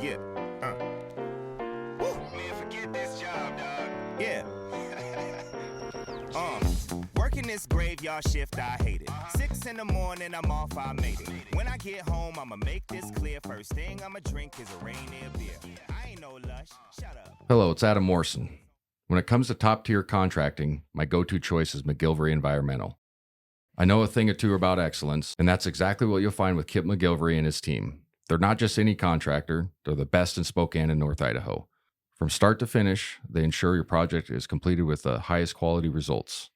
Yeah. Man, forget this job, dog. Yeah. Working this graveyard shift, I hate it. 6 in the morning, I'm off, I made it. When I get home, I'ma make this clear. First thing I'ma drink is a Rainier beer. I ain't no lush, shut up. Hello, it's Adam Morrison. When it comes to top-tier contracting, my go-to choice is McGillivray Environmental. I know a thing or two about excellence, and that's exactly what you'll find with Kip McGillivray and his team. They're not just any contractor, they're the best in Spokane and North Idaho. From start to finish, they ensure your project is completed with the highest quality results.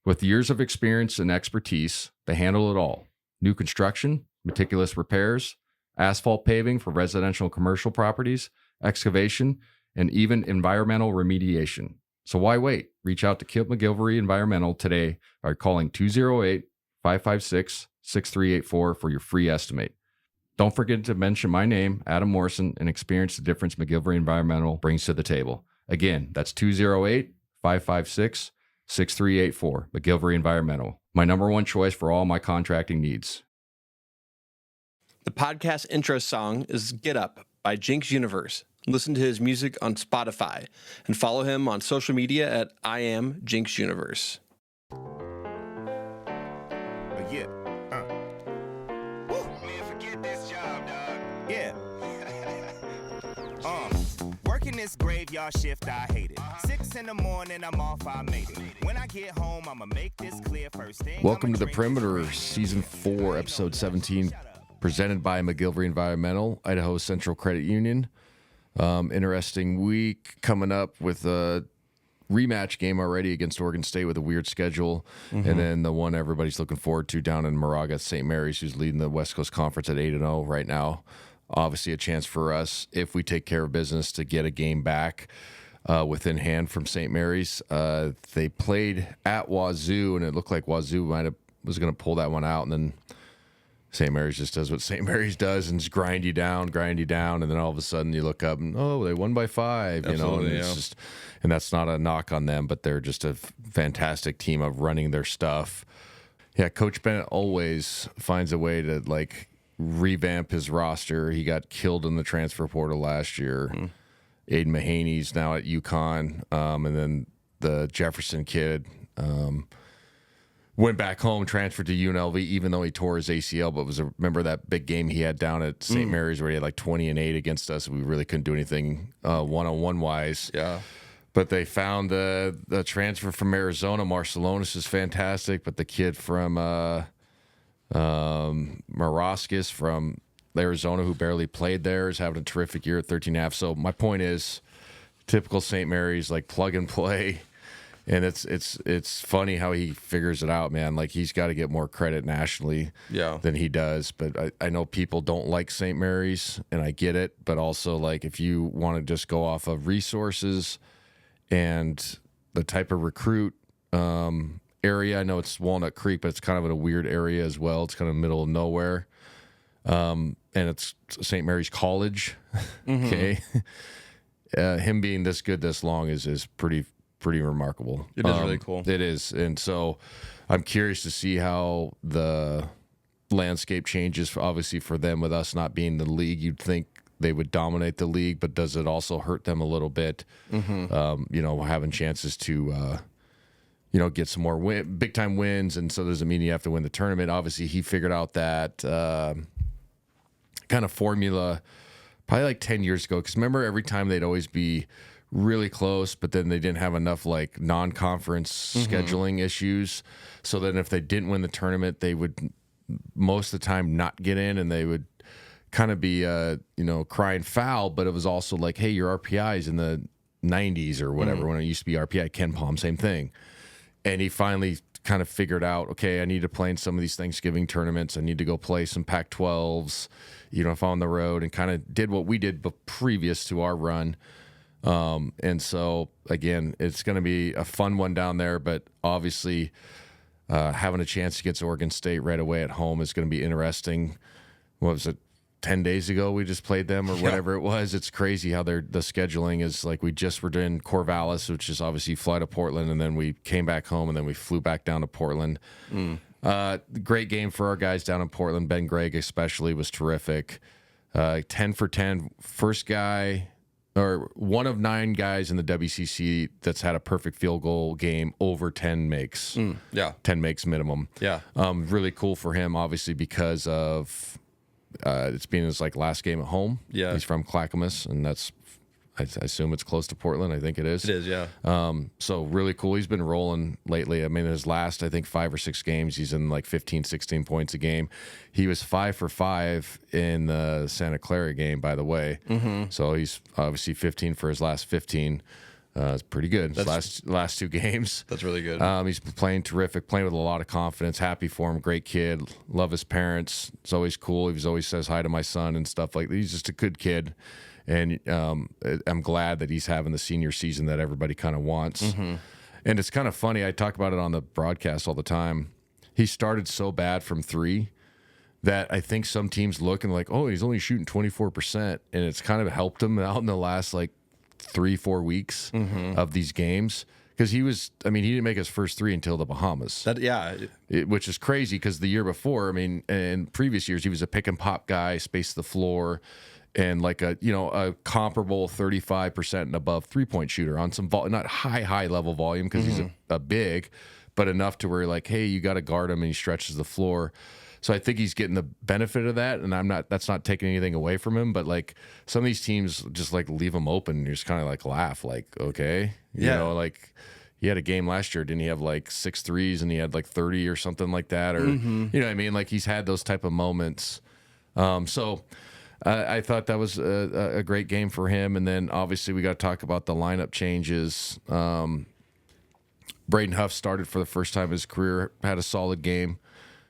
With years of experience and expertise, they handle it all. New construction, meticulous repairs, asphalt paving for residential and commercial properties, excavation, and even environmental remediation. So why wait? Reach out to Kip McGillivray Environmental today by calling 208-556-6384 for your free estimate. Don't forget to mention my name, Adam Morrison, and experience the difference McGillivray Environmental brings to the table. Again, that's 208-556-6384, McGillivray Environmental. My number one choice for all my contracting needs. The podcast intro song is Get Up by Jinx Universe. Listen to his music on Spotify and follow him on social media at I am Jinx Universe. Yeah. Man, forget this job, dog. Yeah. Working this graveyard shift, I hate it. 6 in the morning, I'm off, I made it. When I get home, I'ma make this clear. First thing. Welcome to The Perimeter, Season 4, Episode 17, presented by McGillivray Environmental, Idaho Central Credit Union. Interesting week coming up with a rematch game already against Oregon State with a weird schedule. And then the one everybody's looking forward to down in Moraga, St. Mary's, who's leading the West Coast Conference at 8-0 right now. Obviously a chance for us, if we take care of business, to get a game back within hand from St. Mary's. They played at Wazoo, and it looked like Wazoo was going to pull that one out, and then St. Mary's just does what St. Mary's does and just grind you down, and then all of a sudden you look up and, oh, they won by 5, Absolutely, and it's just, and that's not a knock on them, but they're just a fantastic team of running their stuff. Yeah, Coach Bennett always finds a way to revamp his roster. He got killed in the transfer portal last year. Aiden Mahaney's now at UConn, and then the Jefferson kid went back home, transferred to UNLV, even though he tore his ACL. But remember that big game he had down at St. Mary's where he had 20-8 against us. We really couldn't do anything one-on-one wise. Yeah. But they found the transfer from Arizona. Marcelonis is fantastic, but the kid from Morrison from Arizona, who barely played there, is having a terrific year at 13.5. So my point is, typical St. Mary's, plug and play. And it's funny how he figures it out, man. He's got to get more credit nationally than he does. But I know people don't like St. Mary's, and I get it. But also, if you want to just go off of resources and the type of recruit area, I know it's Walnut Creek, but it's kind of in a weird area as well. It's kind of middle of nowhere. And it's St. Mary's College. Okay. Him being this good this long is pretty remarkable. It is really cool. It is. And so I'm curious to see how the landscape changes, obviously, for them. With us not being the league, you'd think they would dominate the league, but does it also hurt them a little bit? Having chances to get some more big time wins. And so doesn't mean you have to win the tournament. Obviously, he figured out that kind of formula probably 10 years ago. Because remember, every time they'd always be really close, but then they didn't have enough non-conference scheduling issues. So then if they didn't win the tournament, they would most of the time not get in, and they would kind of be crying foul. But it was also hey, your RPI is in the 90s or whatever. When it used to be RPI Ken Palm, same thing. And he finally kind of figured out, okay, I need to play in some of these Thanksgiving tournaments. I need to go play some Pac-12s, if I'm on the road, and kind of did what we did previous to our run. And so, again, it's going to be a fun one down there, but obviously having a chance against Oregon State right away at home is going to be interesting. What was it, 10 days ago we just played them or whatever it was? It's crazy how the scheduling is. We just were doing Corvallis, which is obviously fly to Portland, and then we came back home, and then we flew back down to Portland. Great game for our guys down in Portland. Ben Gregg especially was terrific. 10 for 10. First guy, or one of 9 guys in the WCC that's had a perfect field goal game over 10 makes. 10 makes minimum. Yeah. Really cool for him, obviously, because of it's being his last game at home. Yeah. He's from Clackamas, and I assume it's close to Portland. I think it is. It is, yeah. So really cool. He's been rolling lately. I mean, his last, I think, 5 or 6 games, he's in 15, 16 points a game. He was 5 for 5 in the Santa Clara game, by the way. Mm-hmm. So he's obviously 15 for his last 15. It's pretty good. Last 2 games. That's really good. He's playing terrific, playing with a lot of confidence. Happy for him. Great kid. Love his parents. It's always cool. He always says hi to my son and stuff like that. He's just a good kid. And I'm glad that he's having the senior season that everybody kind of wants. Mm-hmm. And it's kind of funny. I talk about it on the broadcast all the time. He started so bad from 3 that I think some teams look and oh, he's only shooting 24%. And it's kind of helped him out in the last 3-4 weeks of these games. Because he didn't make his first 3 until the Bahamas. Which is crazy because the year before, in previous years, he was a pick and pop guy, space the floor, and a comparable 35% and above 3-point shooter on some not high level volume because he's a big, but enough to where hey, you got to guard him and he stretches the floor. So I think he's getting the benefit of that, and that's not taking anything away from him. But some of these teams just leave him open, and you just kind of laugh, okay, you know, he had a game last year, didn't he have 6 threes and he had 30 or something like that, or you know what I mean? He's had those type of moments. So I thought that was a great game for him. And then obviously we got to talk about the lineup changes. Braden Huff started for the first time in his career, had a solid game.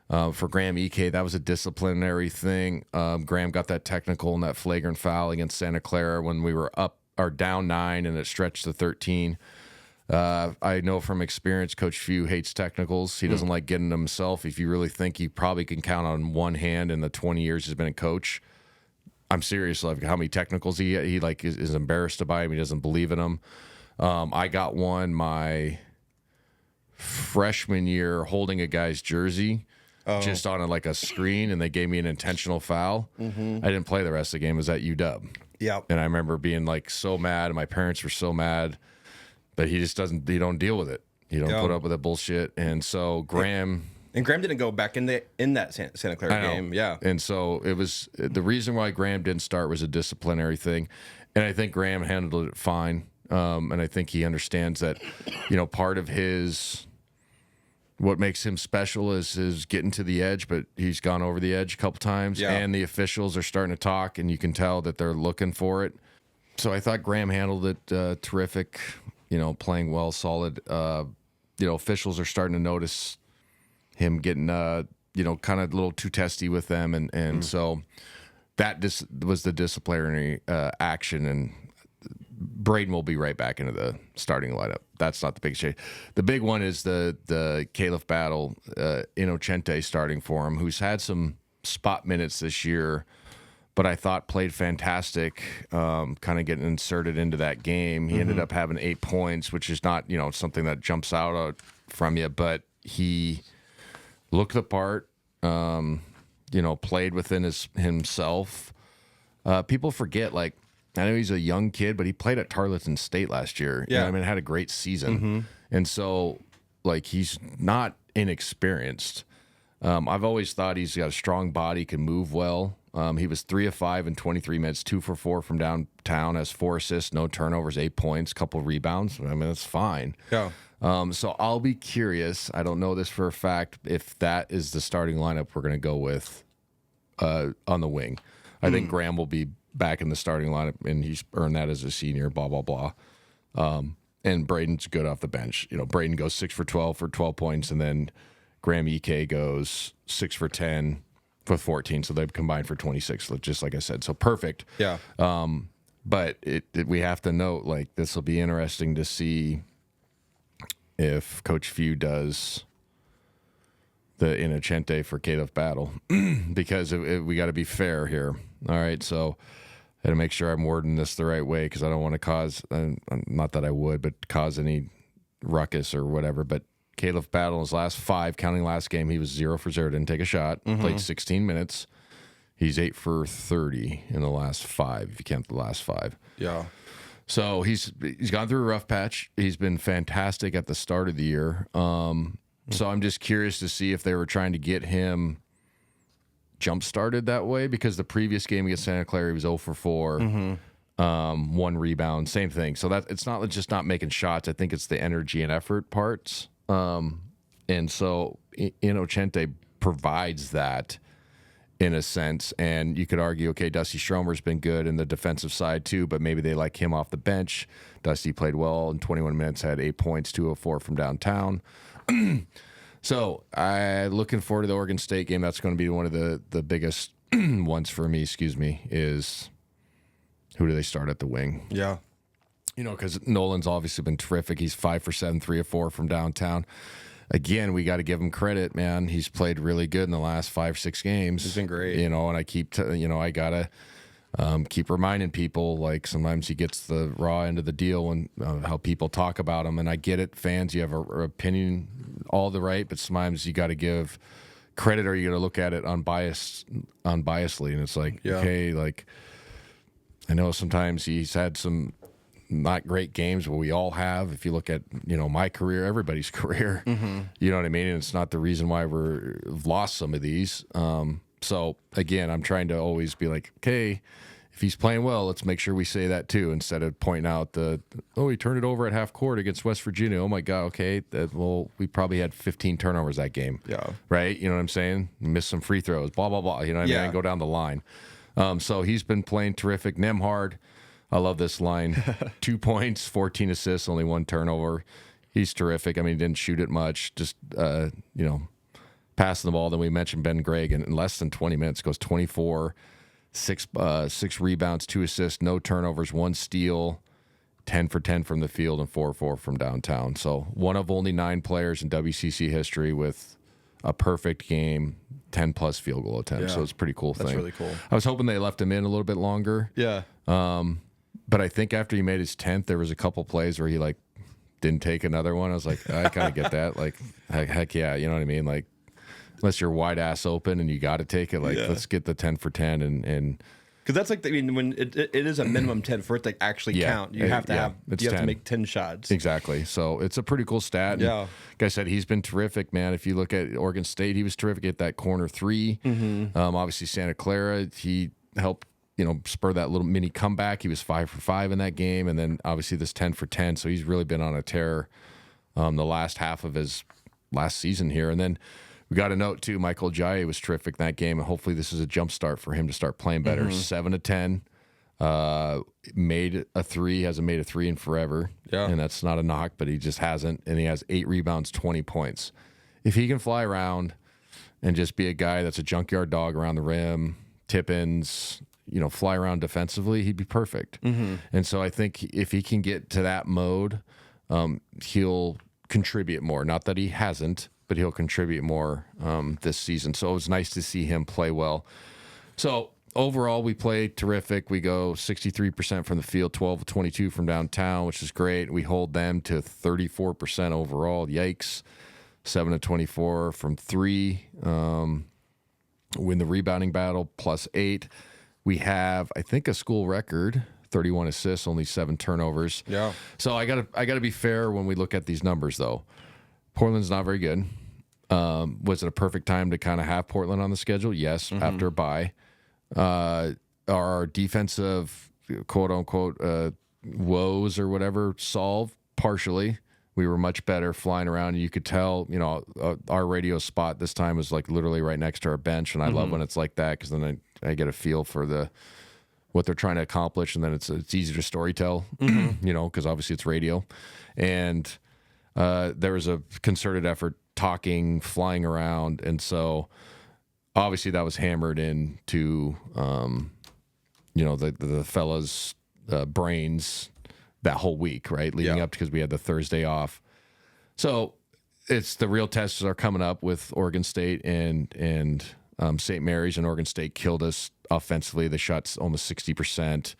For Graham Ike, that was a disciplinary thing. Graham got that technical and that flagrant foul against Santa Clara when we were up or down 9 and it stretched to 13. I know from experience, Coach Few hates technicals. He doesn't like getting them himself. If you really think he probably can count on one hand in the 20 years he's been a coach, I'm serious. How many technicals he is embarrassed to buy him. He doesn't believe in them. I got one my freshman year holding a guy's jersey just on a screen, and they gave me an intentional foul. Mm-hmm. I didn't play the rest of the game. It was at UW. Yep. And I remember being so mad, and my parents were so mad, but he just doesn't. He don't deal with it. He don't put up with that bullshit. And so Graham. And Graham didn't go back in that Santa Clara game. Yeah. And so it was the reason why Graham didn't start was a disciplinary thing. And I think Graham handled it fine. And I think he understands that, part of what makes him special is getting to the edge, but he's gone over the edge a couple times. Yeah. And the officials are starting to talk, and you can tell that they're looking for it. So I thought Graham handled it terrific, playing well, solid. Officials are starting to notice him getting, kind of a little too testy with them. And so that was the disciplinary action. And Braden will be right back into the starting lineup. That's not the big change. The big one is the Caliph battle, Inocente starting for him, who's had some spot minutes this year, but I thought played fantastic, kind of getting inserted into that game. He ended up having 8 points, which is not, something that jumps out from you, but he looked the part, played within himself. People forget, I know he's a young kid, but he played at Tarleton State last year. Yeah. Had a great season. And so, he's not inexperienced. I've always thought he's got a strong body, can move well. He was 3 of 5 in 23 minutes, 2 for 4 from downtown, has 4 assists, no turnovers, 8 points, couple rebounds. That's fine. Yeah. So I'll be curious. I don't know this for a fact if that is the starting lineup we're going to go with on the wing. I think Graham will be back in the starting lineup, and he's earned that as a senior, blah, blah, blah. And Braden's good off the bench. Braden goes 6 for 12 for 12 points, and then Graham Ike goes 6 for 10 with 14, so they've combined for 26, just like I said. So perfect. Yeah. But we have to note, this will be interesting to see if Coach Few does the Inocente for Caliph battle, because we got to be fair here. All right, so I got to make sure I'm wording this the right way, because I don't want to cause, not that I would, but cause any ruckus or whatever. But Caliph battle, his last 5, counting last game, he was 0 for 0, didn't take a shot, played 16 minutes. He's 8 for 30 in the last 5, if you count the last 5. Yeah. So he's gone through a rough patch. He's been fantastic at the start of the year. So I'm just curious to see if they were trying to get him jump started that way, because the previous game against Santa Clara he was 0 for 4, 1 rebound, same thing. So that it's not just not making shots. I think it's the energy and effort parts. And so Inocente provides that in a sense. And you could argue, okay, Dusty Stromer's been good in the defensive side too, but maybe they like him off the bench. Dusty played well in 21 minutes, had 8 points, 2 of 4 from downtown. So looking forward to the Oregon State game. That's going to be one of the biggest ones for me, is who do they start at the wing? Yeah. Because Nolan's obviously been terrific. He's 5 for 7, 3 of 4 from downtown. Again, we got to give him credit, man. He's played really good in the last 5-6 games. He's been great. And I keep, I gotta keep reminding people, like, sometimes he gets the raw end of the deal when how people talk about him. And I get it, fans, you have an opinion, all the right, but sometimes you got to give credit, or you got to look at it unbiasedly. And it's like, okay, like, I know sometimes he's had some not great games, but we all have. If you look at, my career, everybody's career, you know what I mean? And it's not the reason why we've lost some of these. So again, I'm trying to always be like, okay, if he's playing well, let's make sure we say that too, instead of pointing out he turned it over at half court against West Virginia. Oh my God. Okay. We probably had 15 turnovers that game. Yeah. Right. You know what I'm saying? Missed some free throws, blah, blah, blah. You know what I mean? Go down the line. So he's been playing terrific. Nemhard, I love this line. 2 points, 14 assists, only 1 turnover. He's terrific. I mean, he didn't shoot it much, just, passing the ball. Then we mentioned Ben Gregg, and in less than 20 minutes goes 24, 6 rebounds, 2 assists, no turnovers, 1 steal, 10 for 10 from the field, and 4 for 4 from downtown. So one of only 9 players in WCC history with a perfect game, 10-plus field goal attempts. So it's a pretty cool thing. That's really cool. I was hoping they left him in a little bit longer. Yeah. But I think after he made his 10th, there was a couple plays where he, like, didn't take another one. I was like, I kind of get that. Like, heck yeah, you know what I mean? Like, unless you're wide ass open and you got to take it, like, let's get the 10 for 10 and because that's like, when it is a minimum 10 for it to actually count. You have to to make 10 shots. Exactly. So it's a pretty cool stat. And like I said, he's been terrific, man. If you look at Oregon State, he was terrific at that corner 3. Obviously Santa Clara, he helped, spur that little mini comeback. He was 5 for 5 in that game. And then obviously this 10 for 10. So he's really been on a tear the last half of his last season here. And then we got a note too. Michael Jai was terrific in that game, and hopefully this is a jump start for him to start playing better. 7 of 10, made a 3, hasn't made a 3 in forever, and that's not a knock, but he just hasn't. And he has 8 rebounds, 20 points. If he can fly around and just be a guy that's a junkyard dog around the rim, tip-ins, fly around defensively, he'd be perfect. And so I think if he can get to that mode, he'll contribute more. Not that he hasn't, but he'll contribute more this season. So it was nice to see him play well. So overall, we played terrific. We go 63% from the field, 12 of 22 from downtown, which is great. We hold them to 34% overall. Yikes. 7 of 24 from 3. Win the rebounding battle, +8. We have, I think, a school record, 31 assists, only 7 turnovers. Yeah. So I gotta be fair when we look at these numbers, though. Portland's not very good. Was it a perfect time to kind of have Portland on the schedule? Yes, after a bye. Our defensive, quote-unquote, woes or whatever solved partially. We were much better flying around. You could tell, our radio spot this time was like literally right next to our bench, and I love when it's like that because then I get a feel for what they're trying to accomplish, and then it's easy to storytell, because obviously it's radio. And there was a concerted effort talking, flying around, and so obviously that was hammered into the fellas' brains that whole week, right, leading up, because we had the Thursday off. So it's the real tests are coming up with Oregon State and St. Mary's, and Oregon State killed us offensively. They shot almost 60%.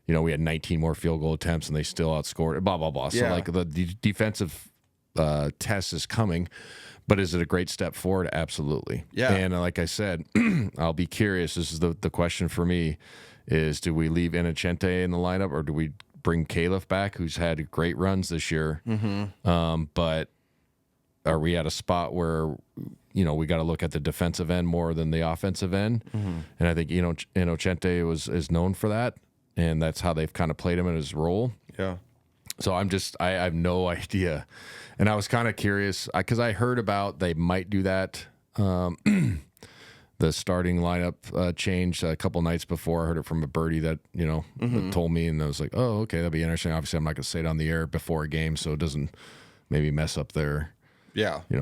We had 19 more field goal attempts, and they still outscored. Blah blah blah. So like the defensive test is coming. But is it a great step forward? Absolutely. Yeah. And like I said, I'll be curious. This is the question for me is, do we leave Innocente in the lineup or do we bring Caliph back, who's had great runs this year? But are we at a spot where, we got to look at the defensive end more than the offensive end? And I think, Innocente is known for that. And that's how they've kind of played him in his role. Yeah. So I have no idea. And I was kind of curious because I heard about they might do that. The starting lineup changed a couple nights before. I heard it from a birdie that, that told me, and I was like, oh, okay, that'd be interesting. Obviously, I'm not going to say it on the air before a game, so it doesn't maybe mess up their,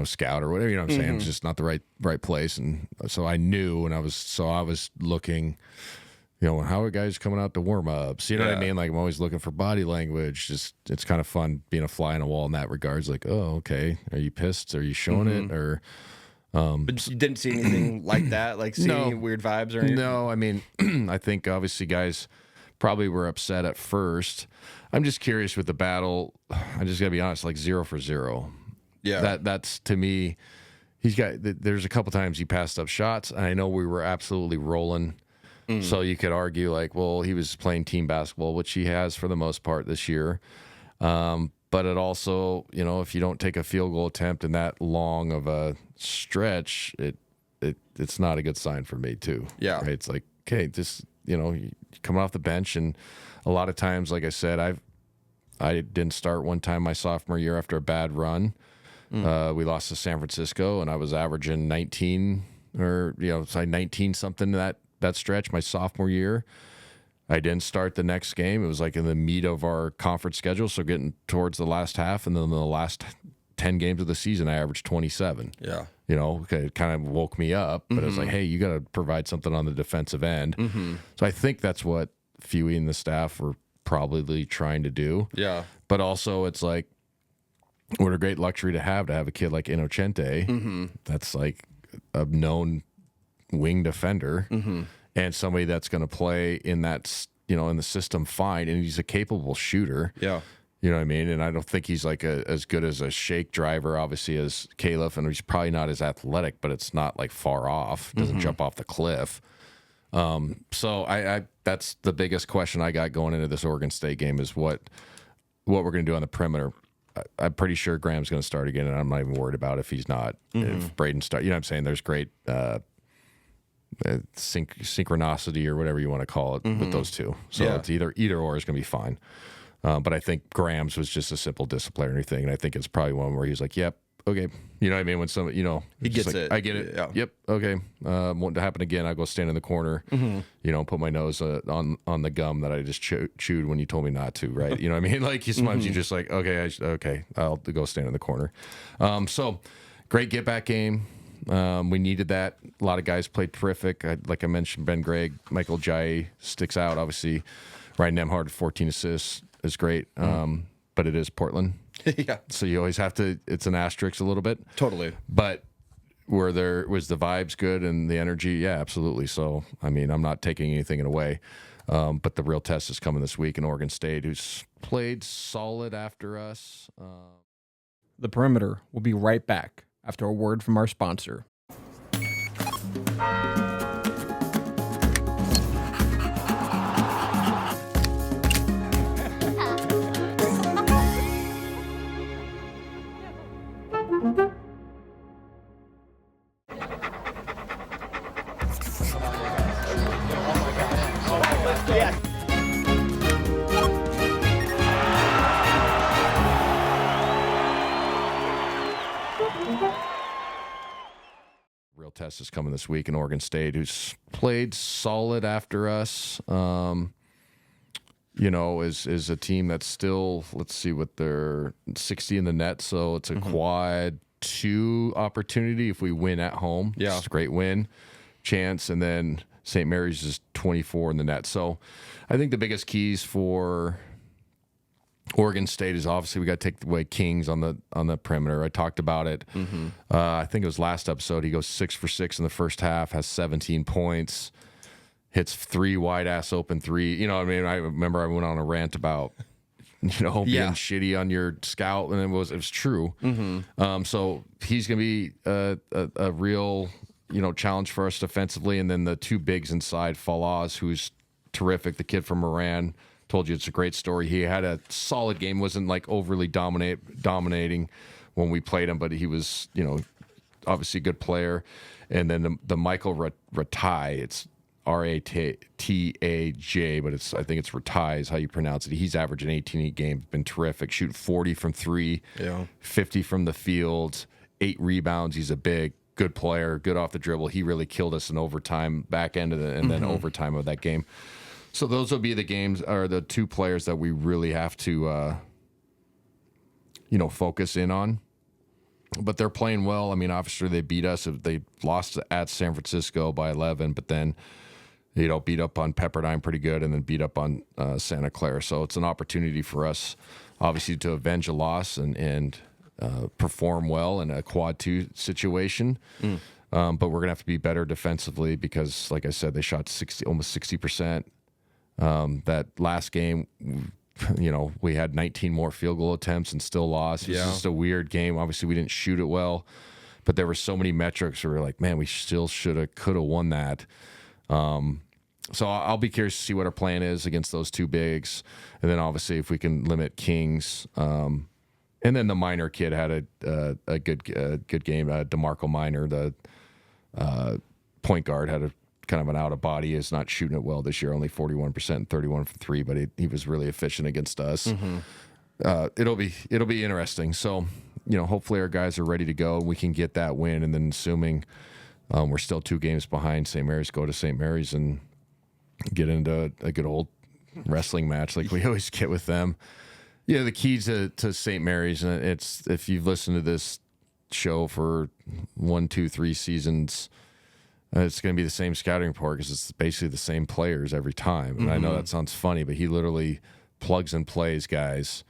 scout or whatever. You know what I'm saying? It's just not the right place. And so I knew, and I was looking. How are guys coming out to warm ups? You know what I mean? Like, I'm always looking for body language. Just, it's kind of fun being a fly on a wall in that regards. Like, oh, okay. Are you pissed? Are you showing it? Or, but you didn't see anything like that? Like, any weird vibes or anything? No, I mean, I think obviously guys probably were upset at first. I'm just curious with the battle. I just got to be honest, like 0 for 0. Yeah. That's to me, there's a couple times he passed up shots. And I know we were absolutely rolling. So you could argue like, well, he was playing team basketball, which he has for the most part this year. But it also, if you don't take a field goal attempt in that long of a stretch, it's not a good sign for me too. Yeah. Right? It's like, okay, just, coming off the bench. And a lot of times, like I said, I didn't start one time my sophomore year after a bad run. We lost to San Francisco and I was averaging 19 or, 19 something that stretch my sophomore year. I didn't start the next game. It was like in the meat of our conference schedule, so getting towards the last half, and then the last 10 games of the season, I averaged 27. Yeah. It kind of woke me up, but it's like, hey, you got to provide something on the defensive end. So I think that's what Fewey and the staff were probably trying to do. Yeah. But also it's like, what a great luxury to have a kid like Innocente. That's like a known wing defender and somebody that's going to play in that, in the system fine. And he's a capable shooter. Yeah. You know what I mean? And I don't think he's like as good as a shake driver, obviously, as Caliph. And he's probably not as athletic, but it's not like far off. Doesn't jump off the cliff. So I that's the biggest question I got going into this Oregon State game is what we're going to do on the perimeter. I'm pretty sure Graham's going to start again, and I'm not even worried about if he's not. If Braden start, what I'm saying? There's great synchronicity or whatever you want to call it with those two. So it's either or is going to be fine. But I think Graham's was just a simple disciplinary thing, and I think it's probably one where he's like, "Yep, okay." You know what I mean? When some, he gets like, it. I get it. Yeah. Yep, okay. Won't happen again. I'll go stand in the corner. Put my nose on the gum that I just chewed when you told me not to. Right? You know what I mean? Like sometimes you just like, okay, I'll go stand in the corner. So great get back game. We needed that. A lot of guys played terrific. Like I mentioned, Ben Gregg, Michael Jai sticks out. Obviously, Ryan Nemhard, 14 assists is great. But it is Portland. Yeah. So you always have to, it's an asterisk a little bit. Totally. But was the vibes good and the energy? Yeah, absolutely. So, I mean, I'm not taking anything away. But the real test is coming this week in Oregon State, who's played solid after us. The Perimeter will be right back after a word from our sponsor. Real test is coming this week in Oregon State, who's played solid after us. Is a team that's still, let's see what they're 60 in the net. So it's a quad 2 opportunity if we win at home. Yeah. It's a great win chance. And then St. Mary's is 24 in the net. So I think the biggest keys for Oregon State is obviously we got to take away Kings on the perimeter. I talked about it. I think it was last episode. He goes 6 for 6 in the first half, has 17 points, hits 3 wide ass open 3. You know what I mean? I remember I went on a rant about being shitty on your scout, and it was true. So he's going to be a real, challenge for us defensively. And then the two bigs inside, Falaz, who's terrific, the kid from Moran. Told you it's a great story. He had a solid game, wasn't like overly dominating when we played him, but he was, obviously a good player. And then the Michael Rataj, it's Rataj, but I think it's Rataj is how you pronounce it. He's averaging 18 a game, been terrific. Shoot 40 from three, 50 from the field, 8 rebounds. He's a big, good player, good off the dribble. He really killed us in overtime, back end of then overtime of that game. So those will be the games, or the two players that we really have to, focus in on. But they're playing well. I mean, obviously they beat us. They lost at San Francisco by 11, but then, beat up on Pepperdine pretty good, and then beat up on Santa Clara. So it's an opportunity for us, obviously, to avenge a loss and perform well in a quad 2 situation. But we're going to have to be better defensively because, like I said, they shot almost 60%. That last game, we had 19 more field goal attempts and still lost. It was just a weird game. Obviously, we didn't shoot it well, but there were so many metrics where we're like, man, we still could have won that. So I'll be curious to see what our plan is against those two bigs. And then obviously if we can limit Kings. And then the Minor kid had a good game. DeMarco Minor, the point guard, had a kind of an out of body, is not shooting it well this year, only 41%, 31 from 3, but he was really efficient against us. It'll be interesting. So, hopefully our guys are ready to go and we can get that win. And then assuming we're still 2 games behind St. Mary's, go to St. Mary's and get into a good old wrestling match like we always get with them. The key to St. Mary's, and it's, if you've listened to this show for 1, 2, 3 seasons, it's going to be the same scouting report because it's basically the same players every time. And I know that sounds funny, but he literally plugs and plays guys,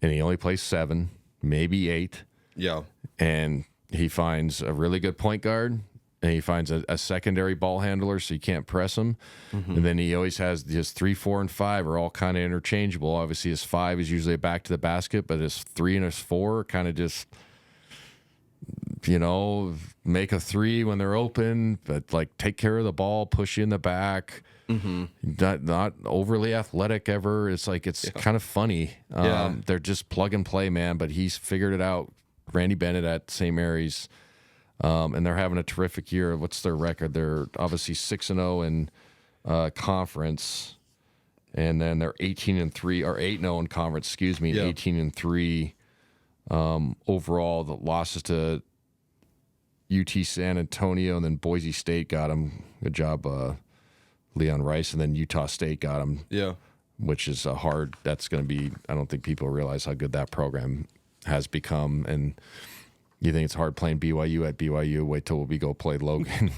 and he only plays 7, maybe 8. Yeah. And he finds a really good point guard, and he finds a secondary ball handler so you can't press him. And then he always has his 3, 4, and 5 are all kind of interchangeable. Obviously, his 5 is usually a back to the basket, but his 3 and his 4 are kind of just, make a 3 when they're open, but like take care of the ball, push you in the back. Not overly athletic ever. It's like, it's kind of funny. They're just plug and play, man, but he's figured it out. Randy Bennett at St. Mary's. And they're having a terrific year. What's their record? They're obviously 6-0 in conference, and then they're 18-3 or 8-0 in conference. Excuse me, 18-3 overall. The losses to UT San Antonio, and then Boise State got them. Good job, Leon Rice, and then Utah State got them. Which is hard. That's going to be. I don't think people realize how good that program has become, and you think it's hard playing BYU at BYU. Wait till we go play Logan.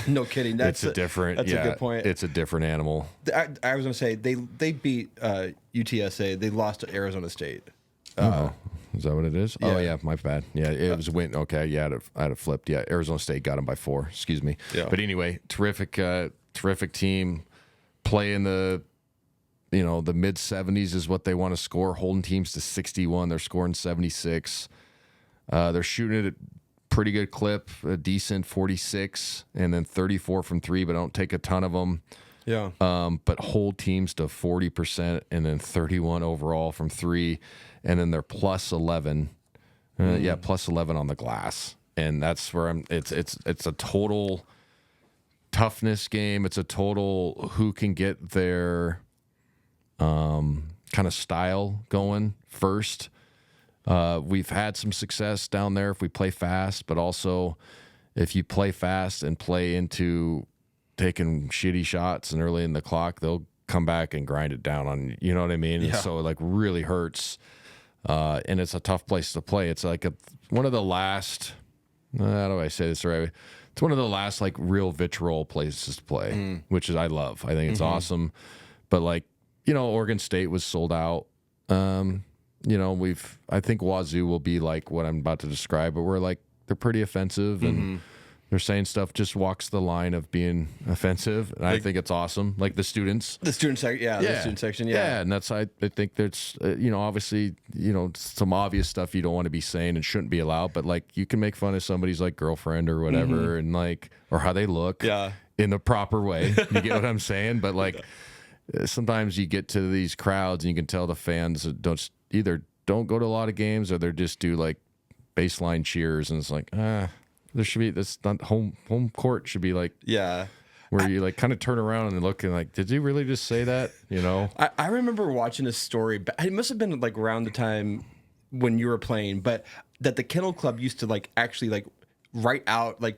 No kidding. That's a good point. It's a different animal. I was going to say they beat UTSA. They lost to Arizona State. Is that what it is? Oh, yeah, my bad. Yeah, it was win. Okay, yeah, I had it flipped. Yeah, Arizona State got them by 4. Excuse me. Yeah. But anyway, terrific team. Play in the mid 70s is what they want to score. Holding teams to 61. They're scoring 76. They're shooting it at pretty good clip, a decent 46, and then 34 from 3, but don't take a ton of them. Yeah. But hold teams to 40% and then 31 overall from 3, and then they're plus 11. Plus 11 on the glass, and that's where it's a total toughness game. It's a total who can get their kind of style going first. We've had some success down there if we play fast, but also if you play fast and play into taking shitty shots and early in the clock, they'll come back and grind it down on you. You know what I mean? Yeah. And so it like really hurts. And it's a tough place to play. It's like one of the last, how do I say this right? It's one of the last like real vitriol places to play, which is I love. I think it's awesome. But like, Oregon State was sold out. I think Wazoo will be like what I'm about to describe, but they're pretty offensive and They're saying stuff just walks the line of being offensive, and I think it's awesome. Like the students, the student section, the student section, and that's I think there's obviously some obvious stuff you don't want to be saying and shouldn't be allowed, but like you can make fun of somebody's like girlfriend or whatever, and like or how they look, in the proper way. You get what I'm saying? But like sometimes you get to these crowds and you can tell the fans don't go to a lot of games or they just do like baseline cheers, and it's like there should be this not home court should be like where you like kind of turn around and look and like, did you really just say that? I remember watching a story. It must have been like around the time when you were playing, but that the Kennel Club used to like actually like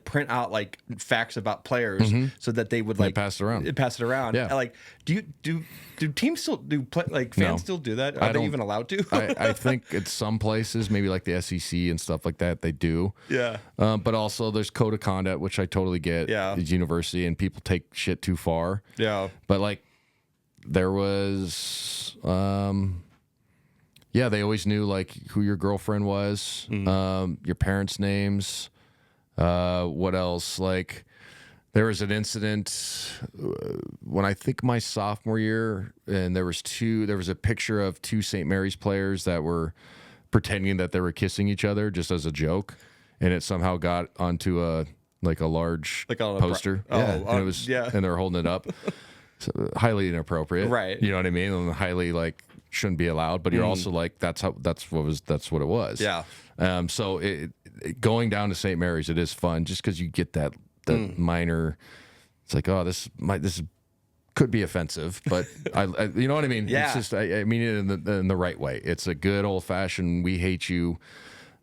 print out like facts about players so that they would like pass it around. Yeah. Like, do teams still fans still do that? Are they even allowed to? I think at some places, maybe like the SEC and stuff like that, they do. Yeah. But also there's code of conduct, which I totally get. Yeah. It's university and people take shit too far. Yeah. But like there was, they always knew like who your girlfriend was, your parents' names. What else? Like there was an incident when I think my sophomore year, and there was a picture of two St. Mary's players that were pretending that they were kissing each other just as a joke, and it somehow got onto a large poster. And it was, and they were holding it up. So, highly inappropriate, right? You know what I mean? And highly like shouldn't be allowed, but you're also like that's what it was. Yeah. So going down to St. Mary's, it is fun just because you get that minor. It's like, oh, this could be offensive, but I you know what I mean? Yeah. It's just I mean it in the right way. It's a good old fashioned. We hate you.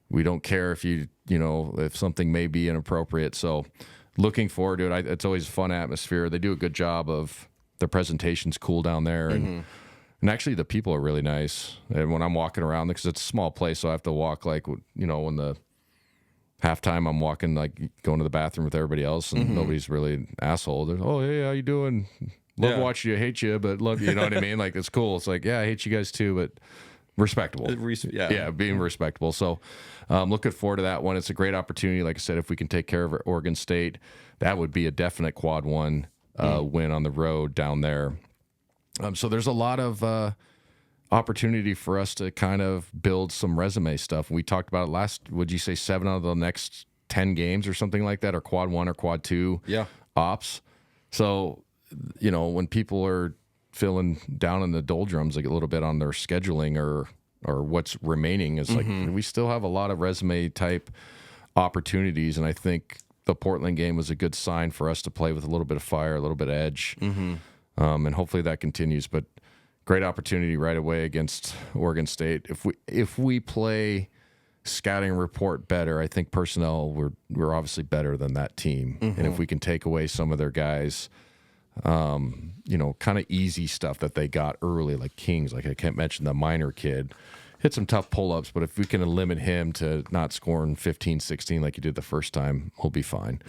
We don't care if if something may be inappropriate. So looking forward to it. It's always a fun atmosphere. They do a good job of their presentation's cool down there and actually, the people are really nice. And when I'm walking around, because it's a small place, so I have to walk like, when the halftime, I'm walking, like going to the bathroom with everybody else, and nobody's really an asshole. They're, oh, hey, how you doing? Love watching you, hate you, but love you. You know what I mean? Like, it's cool. It's like, I hate you guys too, but respectable. Being respectable. So looking forward to that one. It's a great opportunity. Like I said, if we can take care of Oregon State, that would be a definite quad one win on the road down there. So there's a lot of opportunity for us to kind of build some resume stuff. We talked about it last, would you say 7 out of the next 10 games or something like that, or quad 1 or quad 2 ops. So, when people are feeling down in the doldrums like a little bit on their scheduling or what's remaining, is like we still have a lot of resume type opportunities. And I think the Portland game was a good sign for us to play with a little bit of fire, a little bit of edge. And hopefully that continues. But great opportunity right away against Oregon State. If we play scouting report better, I think personnel we're obviously better than that team. And if we can take away some of their guys, kind of easy stuff that they got early, like Kings, like I can't mention the minor kid, hit some tough pull-ups, but if we can limit him to not scoring 15, 16 like he did the first time, we'll be fine.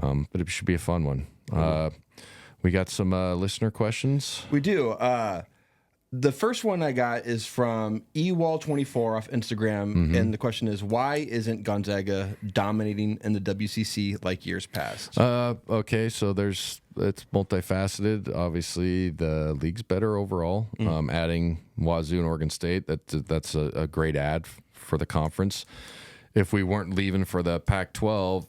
But it should be a fun one. We got some listener questions. We do. The first one I got is from eWall24 off Instagram, and the question is, why isn't Gonzaga dominating in the WCC like years past? Okay, so it's multifaceted. Obviously, the league's better overall. Adding Wazoo and Oregon State, that's a great add for the conference. If we weren't leaving for the Pac-12,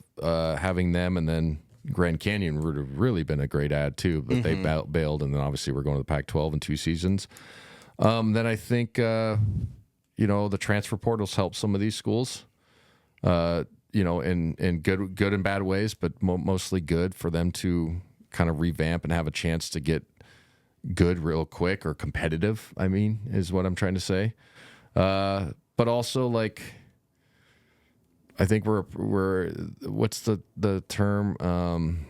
having them and then Grand Canyon would have really been a great add too, but they bailed, and then obviously we're going to the Pac-12 in 2 seasons. Then I think the transfer portals help some of these schools, in good and bad ways, but mostly good for them to kind of revamp and have a chance to get good real quick or competitive. I mean, is what I'm trying to say. But also like, I think we're what's the term?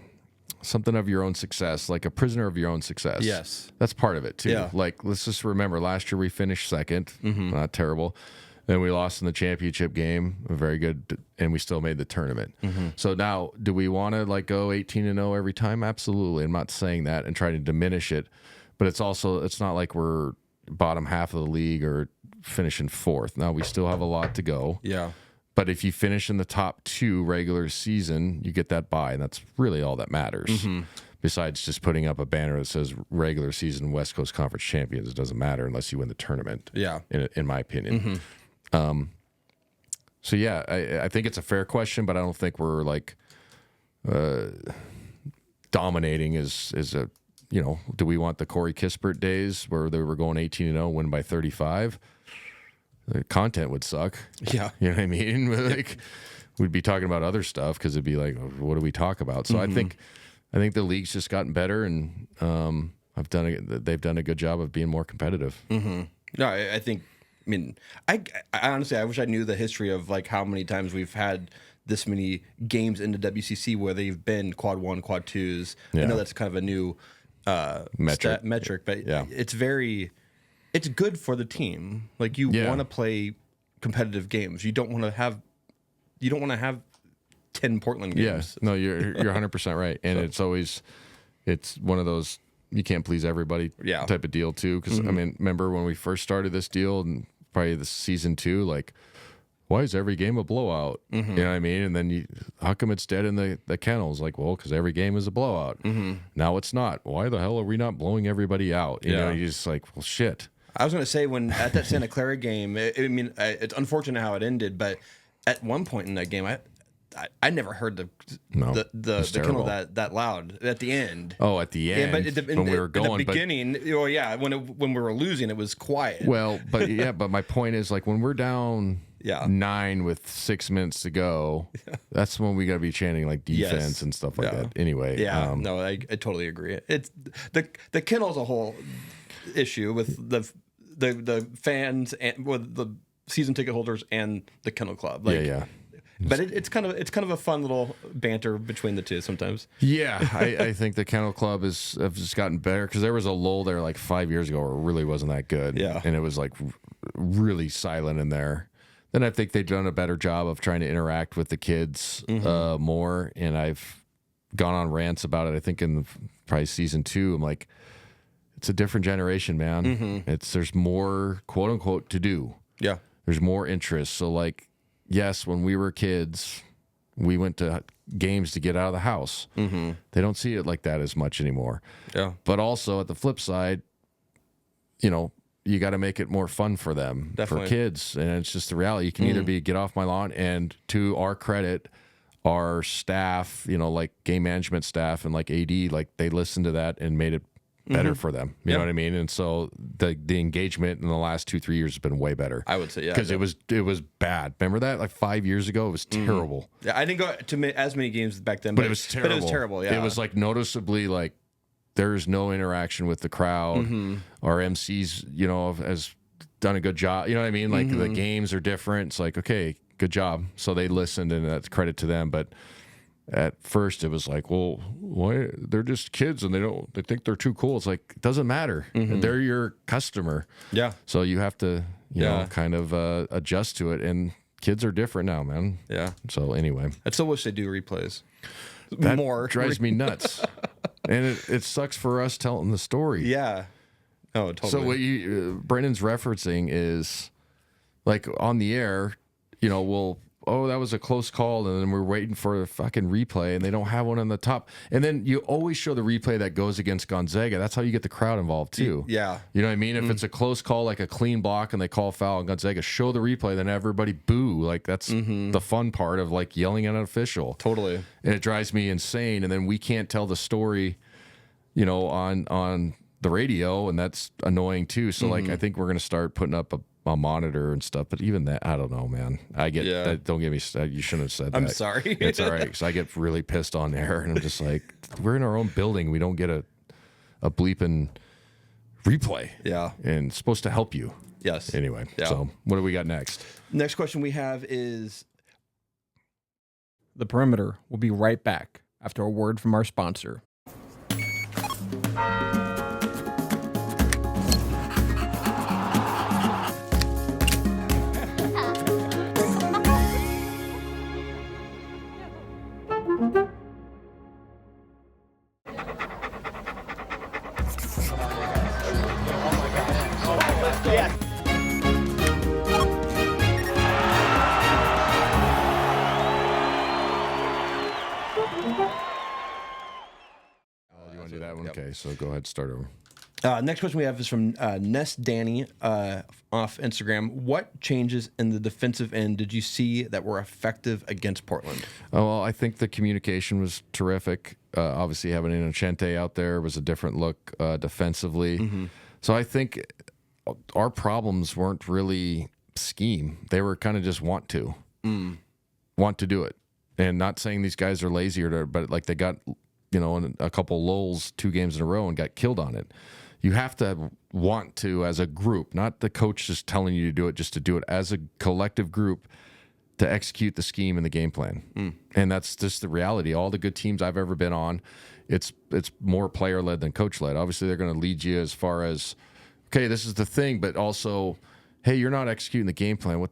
Something of your own success, like a prisoner of your own success. Yes. That's part of it too. Yeah. Like, let's just remember last year we finished second, not terrible. Then we lost in the championship game, very good, and we still made the tournament. So now, do we want to like go 18-0 every time? Absolutely. I'm not saying that and trying to diminish it, but it's not like we're bottom half of the league or finishing fourth. Now we still have a lot to go. Yeah. But if you finish in the top 2 regular season, you get that bye, and that's really all that matters. Besides just putting up a banner that says regular season West Coast Conference champions, it doesn't matter unless you win the tournament. Yeah, in my opinion. So yeah, I think it's a fair question, but I don't think we're like dominating is a, you know, do we want the Corey Kispert days where they were going 18-0, win by 35? The content would suck. Yeah. You know what I mean? Like, we'd be talking about other stuff because it'd be like, what do we talk about? So I think the league's just gotten better, and they've done a good job of being more competitive. No, I think. I mean, I honestly, I wish I knew the history of like how many times we've had this many games in the WCC where they've been quad 1, quad 2s. I know that's kind of a new metric, but it's good for the team. Like, you want to play competitive games. You don't want to have 10 Portland games. Yeah, no, you're 100% right, and it's one of those you can't please everybody type of deal too. Because I mean, remember when we first started this deal, and probably the season 2, like, why is every game a blowout? You know what I mean? And then how come it's dead in the kennels? Like, well, because every game is a blowout. Now it's not. Why the hell are we not blowing everybody out? You know, you're just like, well, shit. I was going to say, when at that Santa Clara game, it's unfortunate how it ended, but at one point in that game, I never heard the kennel that loud at the end. Oh, at the end, when we were going. In the beginning, when we were losing, it was quiet. Well, but my point is, like, when we're down 9 with 6 minutes to go, that's when we got to be chanting like defense and stuff like that. Anyway, no, I totally agree. It's the kennel as a whole issue with the fans and with the season ticket holders and the kennel club. Like, but it's kind of a fun little banter between the two sometimes. Yeah, I think the Kennel Club have just gotten better, because there was a lull there like 5 years ago where it really wasn't that good. Yeah, and it was like really silent in there. Then I think they've done a better job of trying to interact with the kids more, and I've gone on rants about it. I think in probably season 2, I'm like, it's a different generation, man. There's more quote unquote to do. Yeah, there's more interest. So like, yes, when we were kids, we went to games to get out of the house. They don't see it like that as much anymore. Yeah. But also, at the flip side, you know, you got to make it more fun for them, for kids. And it's just the reality. You can either be get off my lawn, and to our credit, our staff, you know, like game management staff and like AD, like they listened to that and made it better for them. You know what I mean? And so the engagement in the last 2-3 years has been way better. I would say, because it was bad. Remember that? Like 5 years ago, it was terrible. Yeah, I didn't go to as many games back then, but it was terrible. But it was terrible. Yeah, it was like noticeably like there's no interaction with the crowd. Our MCs, you know, has done a good job. You know what I mean? Like the games are different. It's like, okay, good job. So they listened, and that's credit to them. But at first it was like, well, why? They're just kids and they think they're too cool. It's like, it doesn't matter. They're your customer. Yeah. So you have to, you know, kind of adjust to it. And kids are different now, man. Yeah. So anyway, I still wish they do replays. That more drives me nuts. And it sucks for us telling the story. Yeah. Oh, totally. So what Brendan's referencing is, like, on the air, you know, that was a close call, and then we're waiting for a fucking replay, and they don't have one on the top. And then you always show the replay that goes against Gonzaga. That's how you get the crowd involved too. Yeah. You know what I mean? If it's a close call, like a clean block, and they call foul on Gonzaga, show the replay, then everybody boo. Like, that's the fun part of, like, yelling at an official. Totally. And it drives me insane. And then we can't tell the story, you know, on the radio, and that's annoying too. So like, I think we're going to start putting up a monitor and stuff, but even that, I don't know, man. I get that. Don't get me started. You shouldn't have said that. I'm sorry. It's all right, because I get really pissed on air, and I'm just like, we're in our own building. We don't get a bleeping replay. Yeah. And it's supposed to help you. Yes. Anyway, so what do we got next? Next question we have is The Perimeter. We'll be right back after a word from our sponsor. so go ahead, start over. Next question we have is from Ness Danny off Instagram. What changes in the defensive end did you see that were effective against Portland? Oh, well, I think the communication was terrific. Obviously, having Inocente out there was a different look defensively. So I think our problems weren't really scheme. They were kind of just want to do it. And not saying these guys are lazy, but like they got, a couple lulls 2 games in a row and got killed on it. You have to want to as a group, not the coach just telling you to do it just to do it, as a collective group to execute the scheme and the game plan. And that's just the reality. All the good teams I've ever been on, it's more player-led than coach-led. Obviously, they're going to lead you as far as, okay, this is the thing, but also, hey, you're not executing the game plan. What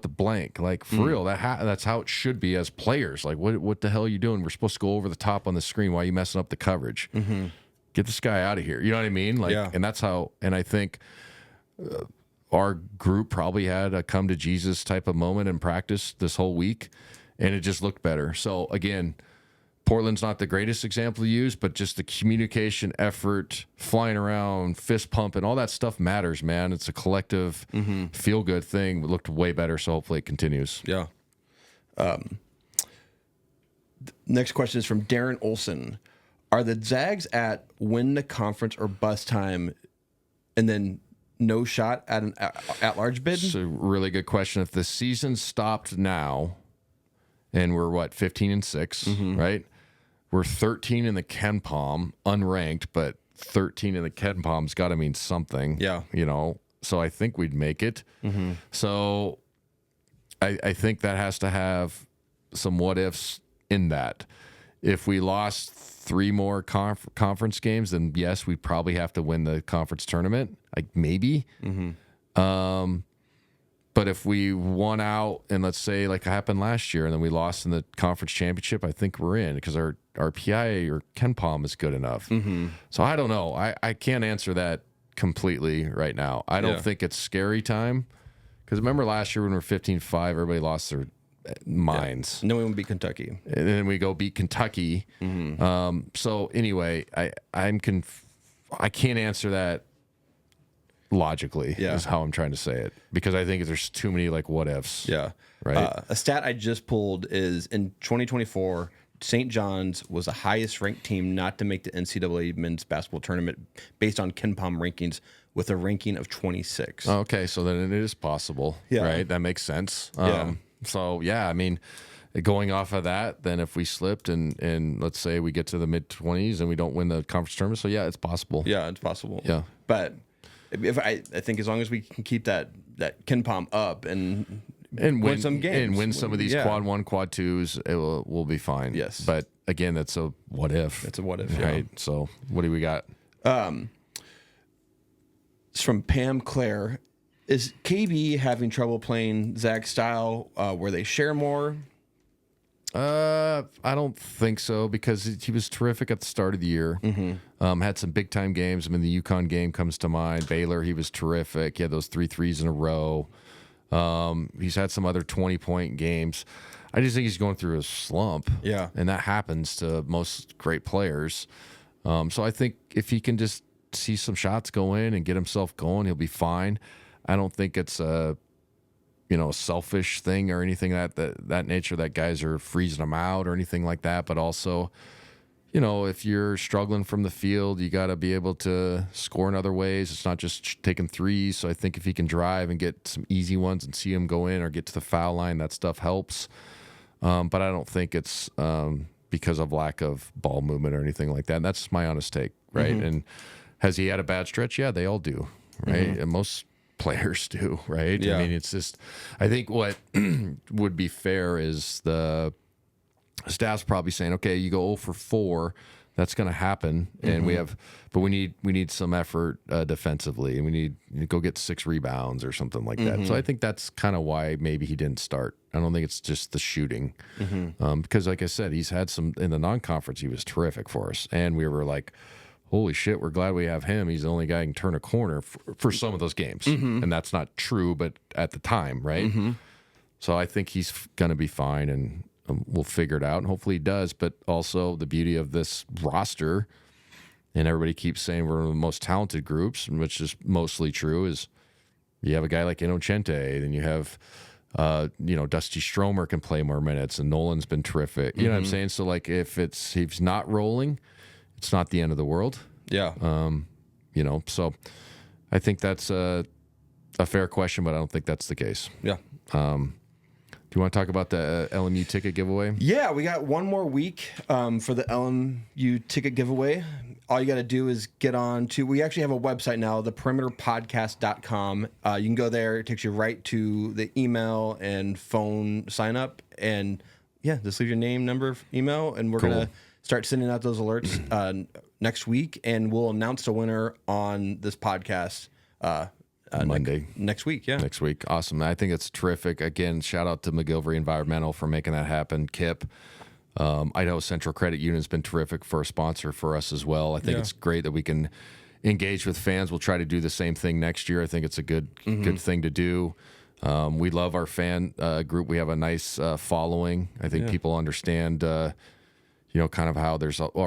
the blank? Like, for real, that's how it should be as players. Like, what the hell are you doing? We're supposed to go over the top on the screen. Why are you messing up the coverage? Get this guy out of here. You know what I mean? Like, and that's how. And I think our group probably had a come to Jesus type of moment in practice this whole week, and it just looked better. So again, Portland's not the greatest example to use, but just the communication effort, flying around, fist pumping, all that stuff matters, man. It's a collective feel good thing. It looked way better, so hopefully it continues. Yeah. Next question is from Darren Olson. Are the Zags at win the conference or bust time and then no shot at an at-large bid? It's a really good question. If the season stopped now and we're, 15-6, right? We're 13 in the Ken Palm, unranked, but 13 in the Ken Palm's got to mean something. Yeah. So I think we'd make it. So I think that has to have some what-ifs in that. If we lost 3 more conference games, then yes, we probably have to win the conference tournament. Like maybe. But if we won out and let's say like it happened last year and then we lost in the conference championship, I think we're in because our PI or Ken Palm is good enough. So I don't know. I can't answer that completely right now. I don't think it's scary time because remember last year when we were 15-5, everybody lost their minds. And then we won't beat Kentucky. And then we go beat Kentucky. So anyway, I can't answer that logically is how I'm trying to say it because I think there's too many like what ifs. Yeah. Right. A stat I just pulled is in 2024, St. John's was the highest ranked team not to make the NCAA men's basketball tournament based on Ken Palm rankings with a ranking of 26. Okay. So then it is possible. Yeah. Right. That makes sense. Yeah. So yeah, I mean, going off of that, then if we slipped and let's say we get to the mid 20s and we don't win the conference tournament, so yeah, it's possible. Yeah, it's possible. Yeah. But if I think as long as we can keep that Ken Palm up and win some games and win some of these quad 1, quad 2s, we'll be fine. Yes. But again, that's a what if. It's a what if, right? Yeah. So what do we got? It's from Pam Claire. Is KB having trouble playing Zag style where they share more? I don't think so because he was terrific at the start of the year. Had some big time games. I mean, the UConn game comes to mind. Baylor, he was terrific. He had those 3 threes in a row. He's had some other 20-point games. I just think he's going through a slump. Yeah. And that happens to most great players. So I think if he can just see some shots go in and get himself going, he'll be fine. I don't think it's a selfish thing or anything that nature that guys are freezing them out or anything like that. But also, if you're struggling from the field, you got to be able to score in other ways. It's not just taking threes. So I think if he can drive and get some easy ones and see him go in or get to the foul line, that stuff helps. But I don't think it's because of lack of ball movement or anything like that. And that's my honest take, right? And has he had a bad stretch? Yeah, they all do, right? And most players do, right? Yeah. I mean, it's just, I think what would be fair is the staff's probably saying, okay, you go 0 for 4, that's going to happen, and but we need some effort defensively, and we need to go get 6 rebounds or something like that. So I think that's kind of why maybe he didn't start. I don't think it's just the shooting, because like I said, he's had some in the non-conference. He was terrific for us, and we were like, holy shit, we're glad we have him. He's the only guy who can turn a corner for some of those games. And that's not true, but at the time, right? So I think he's going to be fine, and we'll figure it out, and hopefully he does. But also the beauty of this roster and everybody keeps saying we're one of the most talented groups, which is mostly true, is you have a guy like Inocente, then you have, Dusty Stromer can play more minutes, and Nolan's been terrific. You know what I'm saying? So, like, if he's not rolling, it's not the end of the world. Yeah. So I think that's a fair question, but I don't think that's the case. Yeah. Do you want to talk about the LMU ticket giveaway? Yeah, we got one more week for the LMU ticket giveaway. All you got to do is get on to, we actually have a website now, theperimeterpodcast.com. You can go there. It takes you right to the email and phone sign up. And yeah, just leave your name, number, email, and we're going to start sending out those alerts next week. And we'll announce the winner on this podcast Monday. Next week, yeah. Next week. Awesome. I think it's terrific. Again, shout out to McGillivray Environmental for making that happen. Kip. Idaho Central Credit Union has been terrific for a sponsor for us as well. I think it's great that we can engage with fans. We'll try to do the same thing next year. I think it's a good thing to do. We love our fan group. We have a nice following. I think people understand, kind of how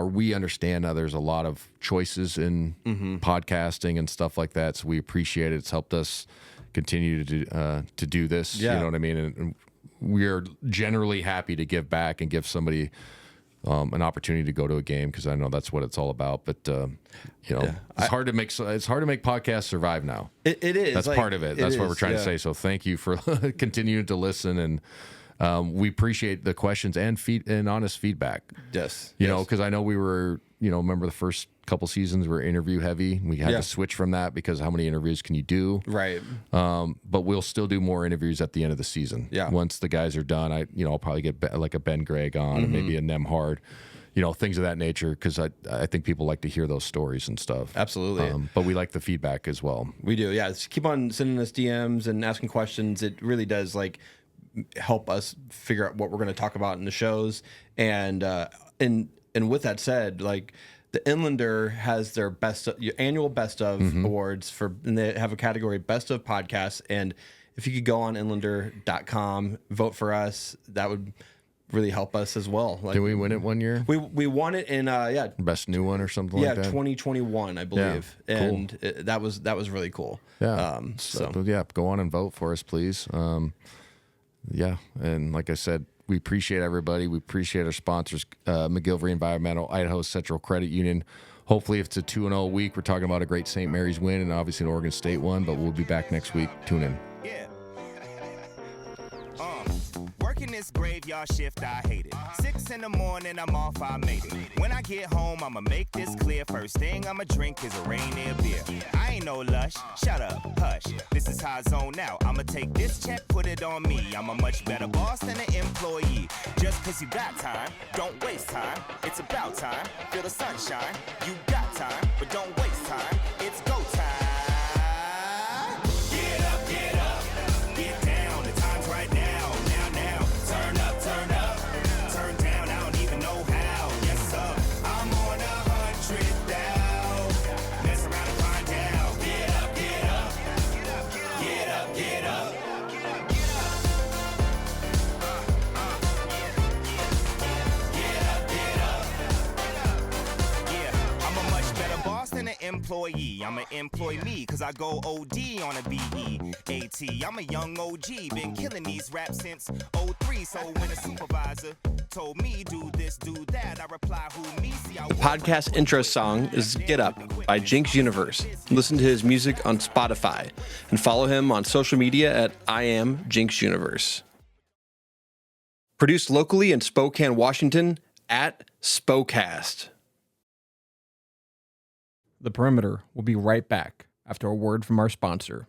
we understand how there's a lot of choices in podcasting and stuff like that. So we appreciate it. It's helped us continue to do this. Yeah. You know what I mean? And we're generally happy to give back and give somebody an opportunity to go to a game, because I know that's what it's all about. But it's hard to make podcasts survive now. It is. That's part of it. That's what we're trying to say. So thank you for continuing to listen, and we appreciate the questions and honest feedback. Yes. Because I know we were, remember the first couple seasons were interview heavy. We had to switch from that because how many interviews can you do? Right. But we'll still do more interviews at the end of the season. Yeah. Once the guys are done, I'll probably get like a Ben Gregg on and maybe a Nemhard, things of that nature, because I think people like to hear those stories and stuff. Absolutely. But we like the feedback as well. We do. Yeah. Just keep on sending us DMs and asking questions. It really does help us figure out what we're going to talk about in the shows. And with that said, the Inlander has their annual best of awards and they have a category best of podcasts. And if you could go on inlander.com, vote for us, that would really help us as well. Did we win it one year? We won it in best new one or something like that. 2021, I believe. Yeah, cool. And that was really cool. Yeah. Go on and vote for us, please. And like I said, we appreciate everybody. We appreciate our sponsors, McGillivray Environmental, Idaho Central Credit Union. Hopefully, if it's a 2-0 week, we're talking about a great St. Mary's win and obviously an Oregon State one, but we'll be back next week. Tune in. Yeah. Working this graveyard shift, I hate it. 6 in the morning, I'm off, I made it. When I get home, I'ma make this clear. First thing I'ma drink is a Rainier beer. I ain't no lush, shut up, hush. This is how I zone out. I'ma take this check, put it on me. I'm a much better boss than an employee. Just cause you got time, don't waste time. It's about time, feel the sunshine. You got time, but don't waste time. It's go time. Get up, get up, get down. The time's right now, now. Turn up, turn down. I don't even know how. Yes, sir, I'm on 100 down. Mess around and find out. Get up, get up, get up, get up. Than an employee, I'm an employee cause I go OD on a BEAT. I'm a young OG, been killing these raps since 03. So when a supervisor told me do this, do that, I reply who me. See, the podcast intro song is Get Up by Jinx Universe. Listen to his music on Spotify and follow him on social media at I am Jinx Universe. Produced locally in Spokane, Washington at Spocast. The Perimeter will be right back after a word from our sponsor.